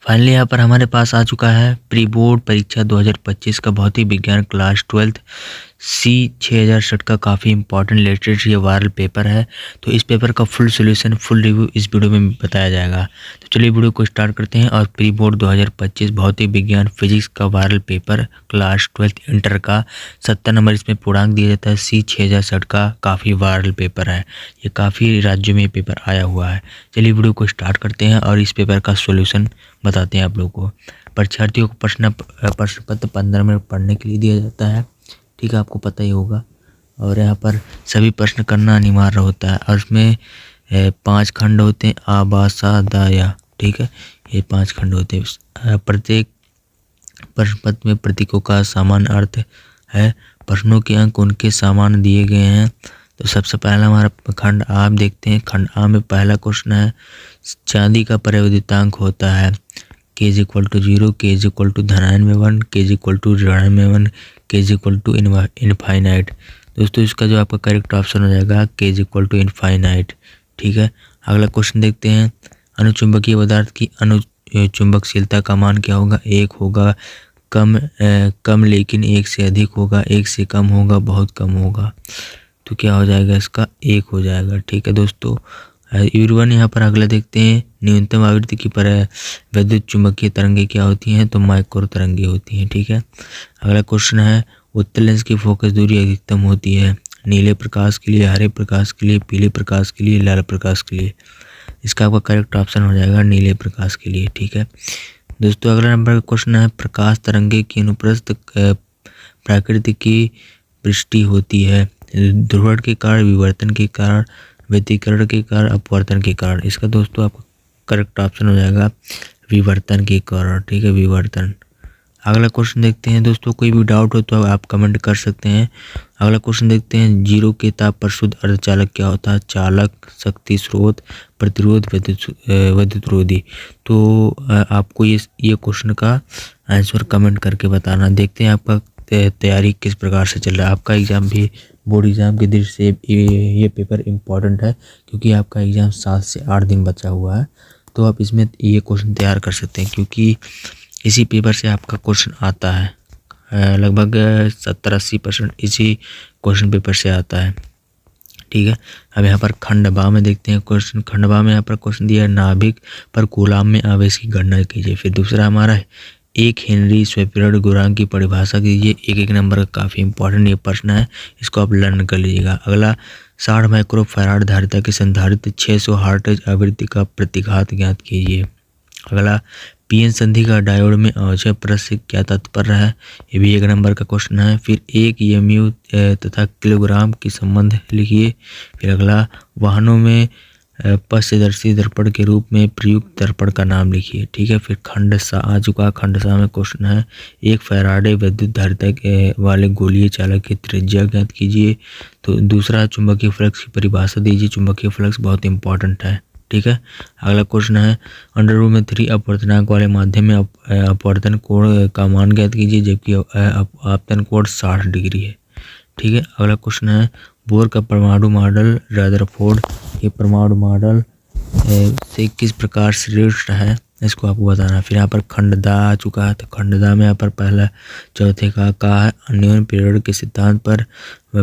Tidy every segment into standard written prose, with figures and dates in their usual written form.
Finally यहाँ पर हमारे पास आ चुका है प्री बोर्ड परीक्षा 2025 का भौतिक विज्ञान क्लास 12th C 6060 का काफ़ी इंपॉर्टेंट लेटेस्ट ये वायरल पेपर है। तो इस पेपर का फुल सॉल्यूशन फुल रिव्यू इस वीडियो में बताया जाएगा। तो चलिए वीडियो को स्टार्ट करते हैं। और प्री बोर्ड 2025 भौतिक विज्ञान फिजिक्स का viral paper class 12th inter का 70 नंबर इसमें पूर्णांक दिया जाता है। C 6060 का काफ़ी वायरल पेपर है, ये काफ़ी राज्यों में पेपर आया हुआ है। चलिए वीडियो को स्टार्ट करते हैं और इस पेपर का सॉल्यूशन बताते हैं आप लोगों को। परीक्षार्थियों को प्रश्न पत्र 15 मिनट पढ़ने के लिए दिया जाता है, ठीक है, आपको पता ही होगा। और यहाँ पर सभी प्रश्न करना अनिवार्य होता है और इसमें 5 खंड होते हैं, आ बा सा दा या, ठीक है, ये 5 खंड होते हैं। प्रत्येक प्रश्न पत्र में प्रतीकों का समान अर्थ है। प्रश्नों के अंक उनके समान दिए गए हैं। तो सबसे पहला हमारा खंड आप देखते हैं। खंड आ में पहला क्वेश्चन है, चांदी का परिवर्तितांक होता है k = 0, k = -1, k = -1, k = infinite. दोस्तों इसका जो आपका करेक्ट ऑप्शन हो जाएगा k = इनफाइनाइट, ठीक है। अगला क्वेश्चन देखते हैं, अनुचुंबकीय पदार्थ की अनुचुंबकशीलता का मान क्या होगा? 1 होगा, कम लेकिन 1 से अधिक होगा, 1 से कम होगा, बहुत कम होगा। तो क्या हो जाएगा इसका? 1 हो जाएगा, ठीक है दोस्तों। यूरोवन यहाँ पर अगला देखते हैं, न्यूनतम आवृत्ति की पर विद्युत चुंबकीय तरंगे क्या होती हैं? तो माइक्रो तरंगे होती हैं, ठीक है। अगला क्वेश्चन है, उत्तल लेंस की फोकस दूरी अधिकतम होती है नीले प्रकाश के लिए, हरे प्रकाश के लिए, पीले प्रकाश के लिए, लाल प्रकाश के लिए। इसका आपका करेक्ट ऑप्शन हो जाएगा नीले प्रकाश के लिए, ठीक है दोस्तों। अगला नंबर का क्वेश्चन है, प्रकाश तरंगे की अनुप्रस्थ प्रकृति की वृष्टि होती है ध्रुवण के कारण, विवर्तन के कारण, व्यतिकरण के कारण, अपवर्तन के कारण। इसका दोस्तों आपका करेक्ट ऑप्शन हो जाएगा विवर्तन के कारण, ठीक है, विवर्तन। अगला क्वेश्चन देखते हैं दोस्तों, कोई भी डाउट हो तो आप कमेंट कर सकते हैं। अगला क्वेश्चन देखते हैं, 0 के ताप पर शुद्ध अर्धचालक क्या होता है? चालक, शक्ति स्रोत, प्रतिरोध, विद्युतरोधी। तो आपको ये क्वेश्चन का आंसर कमेंट करके बताना। देखते हैं आपका तैयारी किस प्रकार से चल रहा है। आपका एग्ज़ाम भी बोर्ड एग्ज़ाम की दृष्टि से ये पेपर इम्पॉर्टेंट है, क्योंकि आपका एग्ज़ाम 7 से 8 दिन बचा हुआ है। तो आप इसमें ये क्वेश्चन तैयार कर सकते हैं, क्योंकि इसी पेपर से आपका क्वेश्चन आता है। लगभग 70-80% इसी क्वेश्चन पेपर से आता है, ठीक है। अब यहाँ पर खंड बा में देखते हैं क्वेश्चन। खंड बा में यहाँ पर क्वेश्चन दिया है, नाभिक पर कूलाम में आवेश की गणना कीजिए। फिर दूसरा हमारा है, 1 हेनरी स्वेफेरड गुणांक की परिभाषा कीजिए। एक नंबर का काफ़ी इंपॉर्टेंट ये प्रश्न है, इसको आप लर्न कर लीजिएगा। अगला, 60 माइक्रोफैराड धारिता के संधारित्र 600 हर्ट्ज आवृत्ति का प्रतिघात ज्ञात कीजिए। अगला, पीएन संधि का डायोड में आवश्यक परत से क्या तात्पर्य है? ये भी 1 नंबर का क्वेश्चन है। फिर 1 EMU तथा किलोग्राम की संबंध लिखिए। फिर अगला, वाहनों में पश्चदर्शी दर्पण के रूप में प्रयुक्त दर्पण का नाम लिखिए, ठीक है। फिर खंड सा आ चुका। खंड सा में क्वेश्चन है, 1 फैराडे विद्युत धारिता वाले गोलीय चालक की त्रिज्या ज्ञात कीजिए। तो दूसरा, चुंबकीय फ्लक्स की परिभाषा दीजिए। चुंबकीय फ्लक्स बहुत इंपॉर्टेंट है, ठीक है। अगला क्वेश्चन है, √3 अपवर्तनांक वाले माध्यम में अपवर्तन कोण का मान ज्ञात कीजिए, जबकि आपतन कोण 60 डिग्री है, ठीक है। अगला क्वेश्चन है, बोर का परमाणु मॉडल रदरफोर्ड के परमाणु मॉडल से किस प्रकार श्रेष्ठ है? इसको आपको बताना। फिर यहाँ पर खंडदा आ चुका है। तो खंडदा में यहाँ पर पहला चौथे का है, अन्योन्य प्रेरण के सिद्धांत पर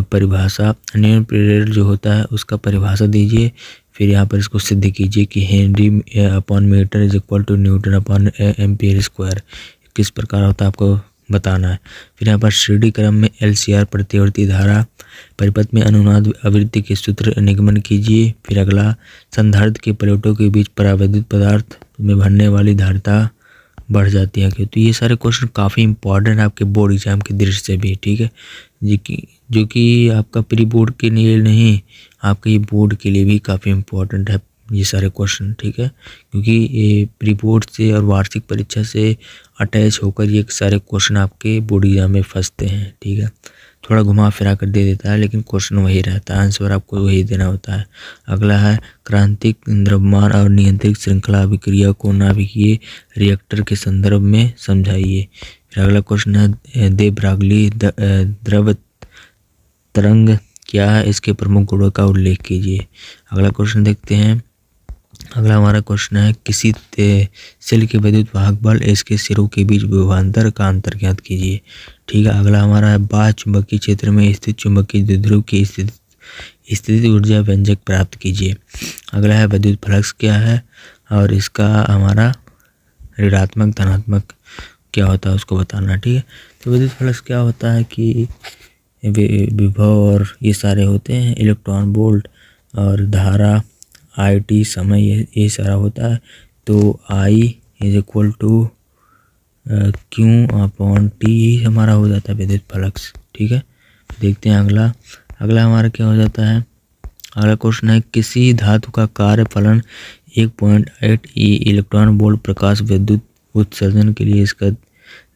परिभाषा। अन्योन्य प्रेरण जो होता है उसका परिभाषा दीजिए। फिर यहाँ पर इसको सिद्ध कीजिए कि henry upon metre = newton upon ampere square किस प्रकार होता है, आपको बताना है। फिर यहाँ पर श्रेणी क्रम में LCR प्रतिवर्ती धारा परिपथ में अनुनाद आवृत्ति के सूत्र निगमन कीजिए। फिर अगला, संधारित्र के प्लेटों के बीच परावैद्युत पदार्थ में भरने वाली धारिता बढ़ जाती है क्यों? तो ये सारे क्वेश्चन काफ़ी इंपॉर्टेंट है आपके बोर्ड एग्जाम की दृष्टि से भी, ठीक है, जो कि आपका प्री बोर्ड के लिए नहीं, आपके ये बोर्ड के लिए भी काफ़ी इंपॉर्टेंट है ये सारे क्वेश्चन, ठीक है, क्योंकि ये प्री बोर्ड से और वार्षिक परीक्षा से अटैच होकर ये सारे क्वेश्चन आपके बोर्ड एग्जाम में फंसते हैं, ठीक है। थोड़ा घुमा फिरा कर दे देता है, लेकिन क्वेश्चन वही रहता है, आंसर आपको वही देना होता है। अगला है, क्रांतिक द्रव्यमान और नियंत्रित श्रृंखला अभिक्रिया को नाभिकीय रिएक्टर के संदर्भ में समझाइए। फिर अगला क्वेश्चन है, दे ब्रागली द्रव तरंग क्या है? इसके प्रमुख गुणों का उल्लेख कीजिए। अगला क्वेश्चन देखते हैं, अगला हमारा क्वेश्चन है किसी सेल के विद्युत वाहक बल इसके सिरों के बीच विभवांतर का अंतर ज्ञात कीजिए। ठीक है। अगला हमारा है बाह्य चुंबकीय क्षेत्र में स्थित चुंबकीय द्विध्रुव की स्थिति ऊर्जा व्यंजक प्राप्त कीजिए। अगला है विद्युत फ्लक्स क्या है और इसका हमारा ऋणात्मक धनात्मक क्या होता है उसको बताना। ठीक है। तो विद्युत फ्लक्स क्या होता है कि विभव और ये सारे होते हैं, इलेक्ट्रॉन वोल्ट और धारा IT समय ये सारा होता है। तो I is equal to Q/T हमारा हो जाता है विद्युत फ्लक्स। ठीक है। देखते हैं अगला हमारा क्या हो जाता है। अगला क्वेश्चन है किसी धातु का कार्य फलन 1.8 इलेक्ट्रॉन वोल्ट प्रकाश विद्युत उत्सर्जन के लिए इसका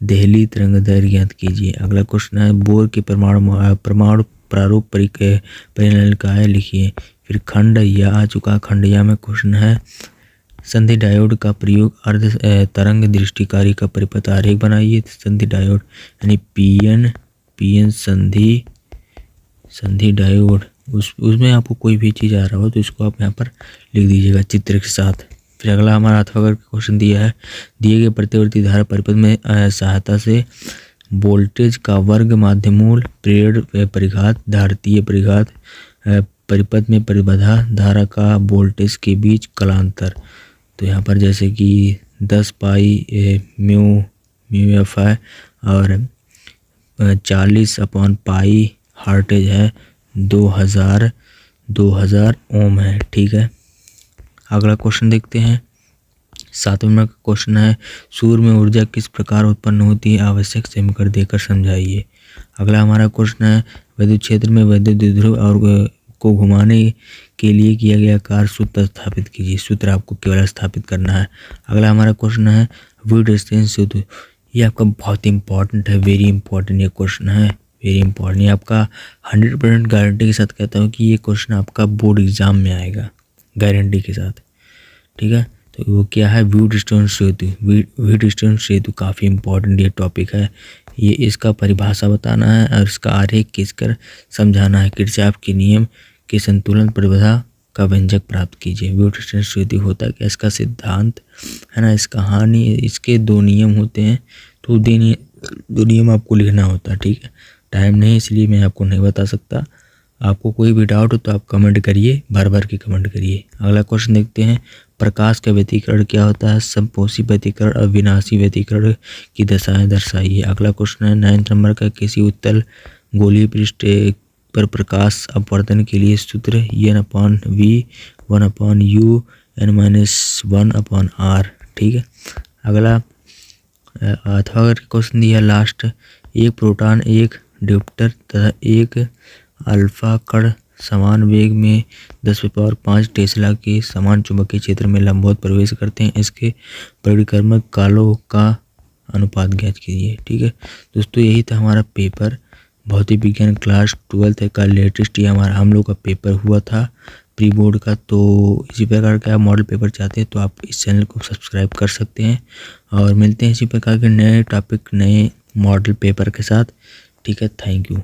देहली तरंगदैर्घ्य ज्ञात कीजिए। अगला क्वेश्चन है बोर के परमाणु प्रारूप परिनलिकाएं लिखिए। फिर खंड या आ चुका खंड या में क्वेश्चन है संधि डायोड का प्रयोग अर्ध तरंग दृष्टिकारी का परिपथ आरेख बनाइए। संधि डायोड यानी पीएन संधि डायोड उसमें आपको कोई भी चीज़ आ रहा हो तो इसको आप यहाँ पर लिख दीजिएगा चित्र के साथ। फिर अगला हमारा अथवा का क्वेश्चन दिया है दिए गए प्रतिवर्ती धारा परिपथ में सहायता से वोल्टेज का वर्ग माध्यमूल प्रेरण परिघात धारतीय परिघात परिपथ में परिबाधा धारा का वोल्टेज के बीच कलांतर। तो यहाँ पर जैसे कि 10 पाई म्यू एफ है और 40/पाई हार्टेज है 2000 ओम है। ठीक है। अगला क्वेश्चन देखते हैं 7वें नंबर का क्वेश्चन है सूर्य में ऊर्जा किस प्रकार उत्पन्न होती है आवश्यक समीकरण देकर समझाइए। अगला हमारा क्वेश्चन है विद्युत क्षेत्र में विद्युत द्विध्रुव और को घुमाने के लिए किया गया कार्य सूत्र स्थापित कीजिए। सूत्र आपको केवल स्थापित करना है। अगला हमारा क्वेश्चन है वीट रेजिस्टेंस सूत्र। ये आपका बहुत इंपॉर्टेंट है, वेरी इंपॉर्टेंट ये क्वेश्चन है, वेरी इंपॉर्टेंट। ये आपका 100% गारंटी के साथ कहता हूँ कि ये क्वेश्चन आपका बोर्ड एग्जाम में आएगा गारंटी के साथ। ठीक है। तो वो क्या है व्हीटस्टोन सेतु। व्हीटस्टोन सेतु काफ़ी इंपॉर्टेंट ये टॉपिक है। ये इसका परिभाषा बताना है और इसका आरेख खींचकर समझाना है। किरचॉफ के नियम के संतुलन परिभाषा का व्यंजक प्राप्त कीजिए। व्हीटस्टोन सेतु होता है क्या इसका सिद्धांत है ना, इस कहानी इसके 2 नियम होते हैं। तो 2 नियम आपको लिखना होता है। ठीक है। टाइम नहीं इसलिए मैं आपको नहीं बता सकता। आपको कोई भी डाउट हो तो आप कमेंट करिए, भर के कमेंट करिए। अगला क्वेश्चन देखते हैं प्रकाश का व्यतिकरण क्या होता है, समपोषी व्यतिकरण और विनाशी व्यतिकरण की दशाएं दर्शाइए। अगला क्वेश्चन है 9 नंबर का किसी उत्तल गोलीय पृष्ठ पर प्रकाश अपवर्तन के लिए सूत्र N/V 1/U N-1/R। ठीक है। अगला अथवा क्वेश्चन दिया लास्ट एक प्रोटॉन एक ड्यूप्टर तथा एक अल्फा कण समान वेग में 10⁵ टेस्ला के समान चुंबकीय क्षेत्र में लंबवत प्रवेश करते हैं। इसके परिक्रमक कालों का अनुपात ज्ञात कीजिए। ठीक है दोस्तों, यही था हमारा पेपर भौतिक विज्ञान क्लास 12 का लेटेस्ट ये हमारा हम लोग का पेपर हुआ था प्री बोर्ड का। तो इसी प्रकार का आप मॉडल पेपर चाहते हैं तो आप इस चैनल को सब्सक्राइब कर सकते हैं और मिलते हैं इसी प्रकार के नए टॉपिक नए मॉडल पेपर के साथ। ठीक है, थैंक यू।